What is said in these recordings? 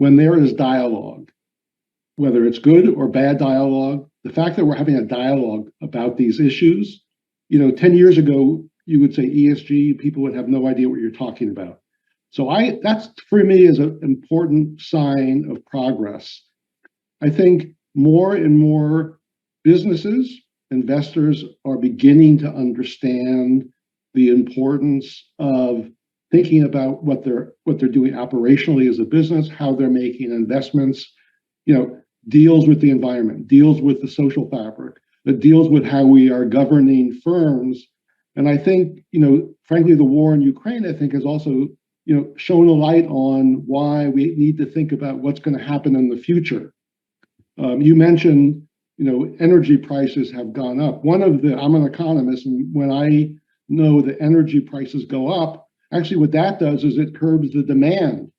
when there is dialogue, whether it's good or bad dialogue, the fact that we're having a dialogue about these issues, 10 years ago, you would say ESG, people would have no idea what you're talking about. So that's for me is an important sign of progress. I think more and more businesses, investors are beginning to understand the importance of thinking about what they're doing operationally as a business, how they're making investments, deals with the environment, deals with the social fabric, that deals with how we are governing firms. And I think, frankly, the war in Ukraine, I think, has also, shown a light on why we need to think about what's going to happen in the future. You mentioned, energy prices have gone up. I'm an economist, and when I know that energy prices go up, actually what that does is it curbs the demand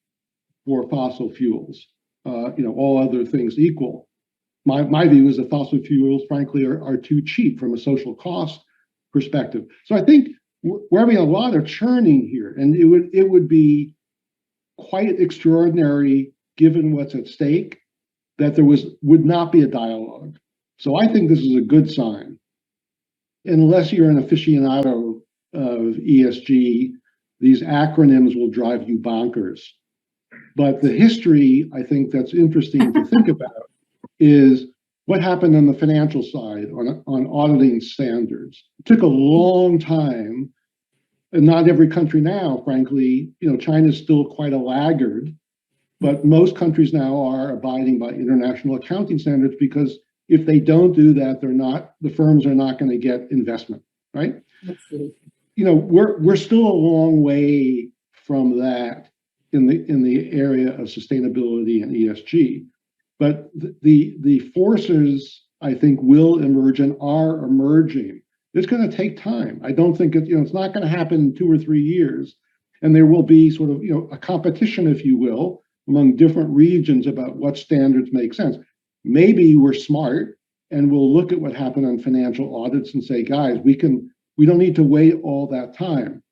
for fossil fuels, all other things equal. My view is that fossil fuels, frankly, are too cheap from a social cost perspective. So I think we're having a lot of churning here, and it would be quite extraordinary, given what's at stake, that there would not be a dialogue. So I think this is a good sign. Unless you're an aficionado of ESG, these acronyms will drive you bonkers. But the history, I think, that's interesting to think about is what happened on the financial side on auditing standards. It took a long time, and not every country now, frankly, China's still quite a laggard, but most countries now are abiding by international accounting standards, because if they don't do that, the firms are not going to get investment, right? Absolutely. We're still a long way from that in the area of sustainability and ESG. But the forces, I think, will emerge and are emerging. It's going to take time. I don't think it's not going to happen in 2 or 3 years. And there will be sort of, a competition, if you will, among different regions about what standards make sense. Maybe we're smart and we'll look at what happened on financial audits and say, guys, we don't need to wait all that time.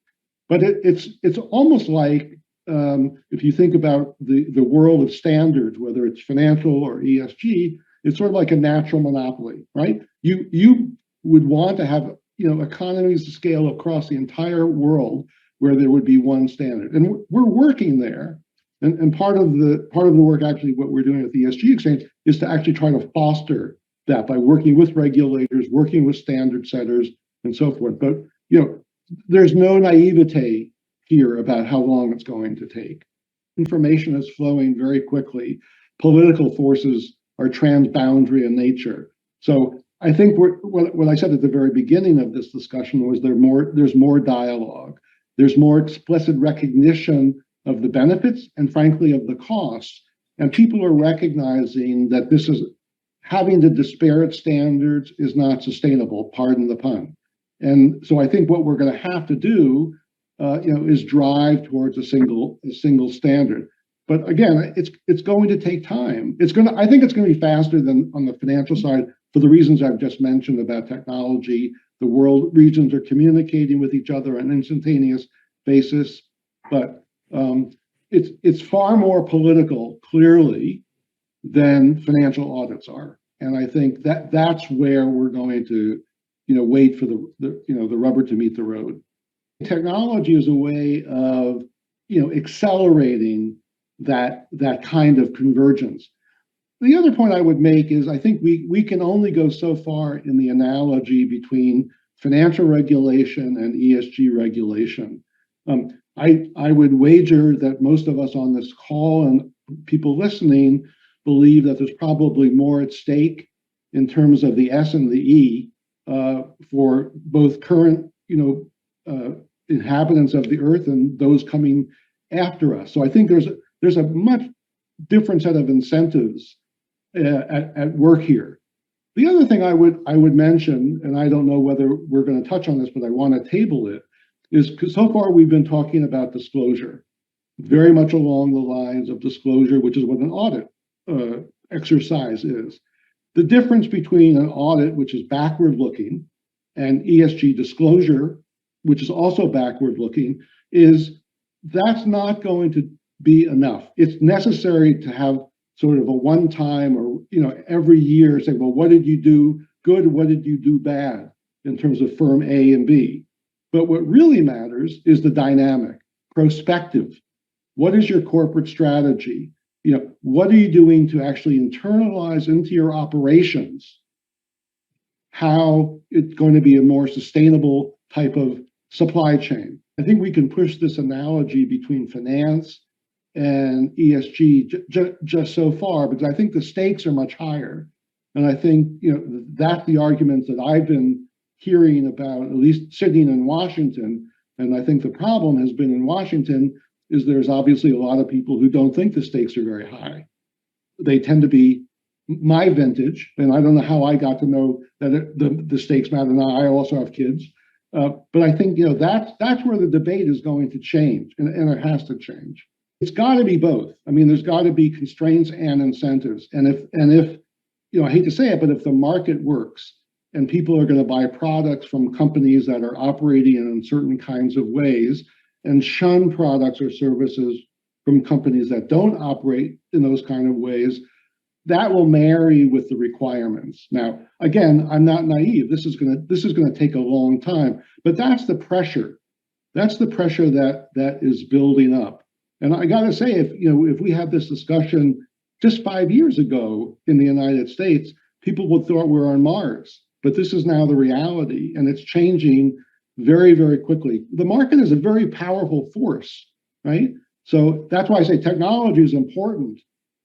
But it's almost like, if you think about the world of standards, whether it's financial or ESG, it's sort of like a natural monopoly, right? You would want to have economies of scale across the entire world where there would be one standard, and we're working there. And part of the work, actually, what we're doing at the ESG Exchange is to actually try to foster that by working with regulators, working with standard setters, and so forth. But there's no naivete here about how long it's going to take. Information is flowing very quickly. Political forces are transboundary in nature. So I think what I said at the very beginning of this discussion was there's more dialogue. There's more explicit recognition of the benefits and, frankly, of the costs. And people are recognizing that this is having the disparate standards is not sustainable, pardon the pun. And so I think what we're going to have to do is drive towards a single standard. But again, it's going to take time. I think it's going to be faster than on the financial side for the reasons I've just mentioned about technology. The world regions are communicating with each other on an instantaneous basis, but it's far more political, clearly, than financial audits are. And I think that's where we're going to, wait for the rubber to meet the road. Technology is a way of, accelerating that kind of convergence. The other point I would make is I think we can only go so far in the analogy between financial regulation and ESG regulation. I would wager that most of us on this call and people listening believe that there's probably more at stake in terms of the S and the E for both current, inhabitants of the earth and those coming after us. So I think there's a much different set of incentives at work here. The other thing I would mention, and I don't know whether we're going to touch on this, but I want to table it, is because so far we've been talking about disclosure, very much along the lines of disclosure, which is what an audit exercise is. The difference between an audit, which is backward-looking, and ESG disclosure, which is also backward-looking, is that's not going to be enough. It's necessary to have sort of a one-time or every year say, well, what did you do good? What did you do bad in terms of firm A and B? But what really matters is the dynamic, prospective. What is your corporate strategy? What are you doing to actually internalize into your operations how it's going to be a more sustainable type of supply chain? I think we can push this analogy between finance and ESG just so far, because I think the stakes are much higher. And I think that's the arguments that I've been hearing about, at least sitting in Washington. And I think the problem has been in Washington is there's obviously a lot of people who don't think the stakes are very high. They tend to be my vintage, and I don't know how I got to know that the stakes matter now. I also have kids. But I think that's where the debate is going to change, and it has to change. It's got to be both. I mean, there's got to be constraints and incentives. And if I hate to say it, but if the market works and people are going to buy products from companies that are operating in certain kinds of ways and shun products or services from companies that don't operate in those kind of ways, that will marry with the requirements. Now, again, I'm not naive. This is going to take a long time, but that's the pressure. That's the pressure that is building up. And I got to say, if we had this discussion just 5 years ago in the United States, people would thought we're on Mars. But this is now the reality, and it's changing very, very quickly. The market is a very powerful force, right? So that's why I say technology is important.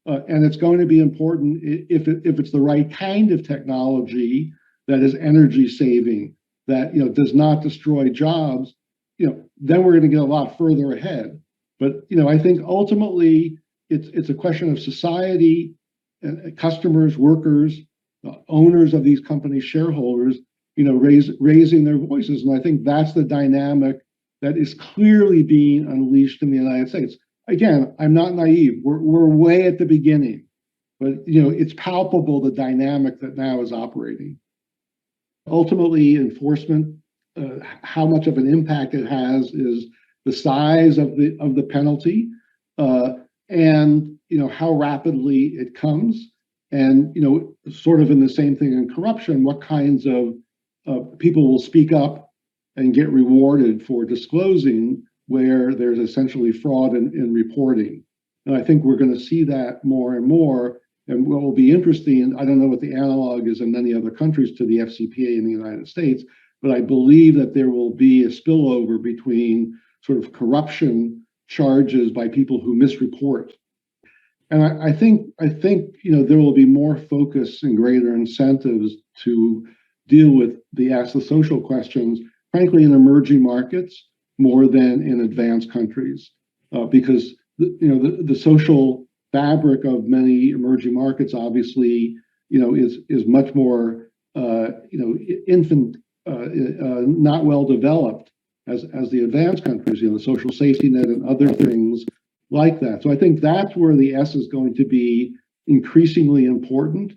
And it's going to be important if it's the right kind of technology that is energy saving, that does not destroy jobs. Then we're going to get a lot further ahead. But I think ultimately it's a question of society, customers, workers, owners of these companies, shareholders, raising their voices. And I think that's the dynamic that is clearly being unleashed in the United States. Again, I'm not naive. We're way at the beginning, but it's palpable the dynamic that now is operating. Ultimately, enforcement, how much of an impact it has is the size of the penalty, and how rapidly it comes, and sort of in the same thing in corruption, what kinds of people will speak up and get rewarded for disclosing where there's essentially fraud in reporting. And I think we're going to see that more and more. And what will be interesting, I don't know what the analog is in many other countries to the FCPA in the United States, but I believe that there will be a spillover between sort of corruption charges by people who misreport. And I think there will be more focus and greater incentives to deal with the social questions, frankly, in emerging markets more than in advanced countries, because the social fabric of many emerging markets obviously is much more infant, not well developed as the advanced countries, the social safety net and other things like that. So I think that's where the S is going to be increasingly important,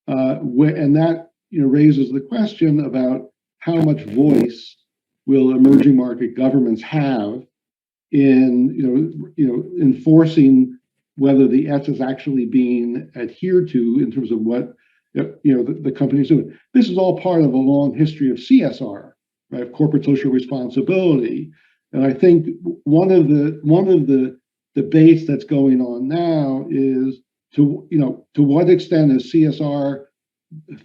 and that raises the question about how much voice will emerging market governments have in enforcing whether the S is actually being adhered to in terms of what the companies doing. This is all part of a long history of CSR, right? Corporate social responsibility. And I think one of the debates that's going on now is to what extent is CSR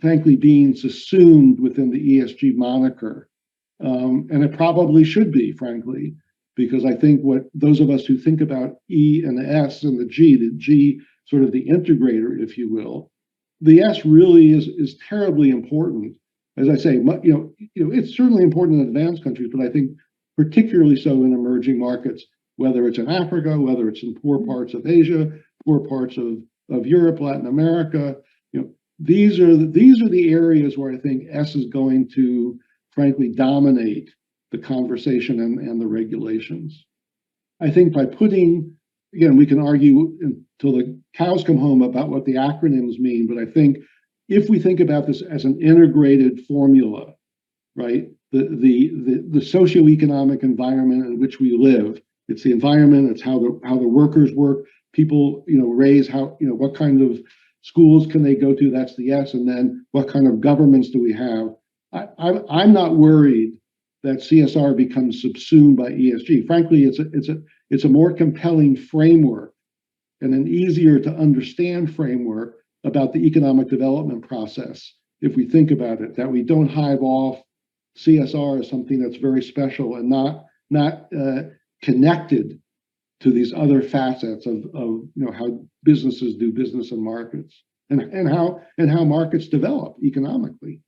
frankly being subsumed within the ESG moniker. And it probably should be, frankly, because I think what those of us who think about E and the S and the G sort of the integrator, if you will, the S really is terribly important. As I say, it's certainly important in advanced countries, but I think particularly so in emerging markets, whether it's in Africa, whether it's in poor parts of Asia, poor parts of Europe, Latin America. These are the areas where I think S is going to frankly dominate the conversation and the regulations. I think by putting, again, we can argue until the cows come home about what the acronyms mean, but I think if we think about this as an integrated formula, right, the socioeconomic environment in which we live It's the environment. It's how the workers work. People, raise how, what kind of schools can they go to? That's the S. And then what kind of governments do we have? I'm not worried that CSR becomes subsumed by ESG. Frankly, it's a more compelling framework and an easier to understand framework about the economic development process. If we think about it, that we don't hive off CSR as something that's very special and not connected to these other facets of how businesses do business in markets and how markets develop economically.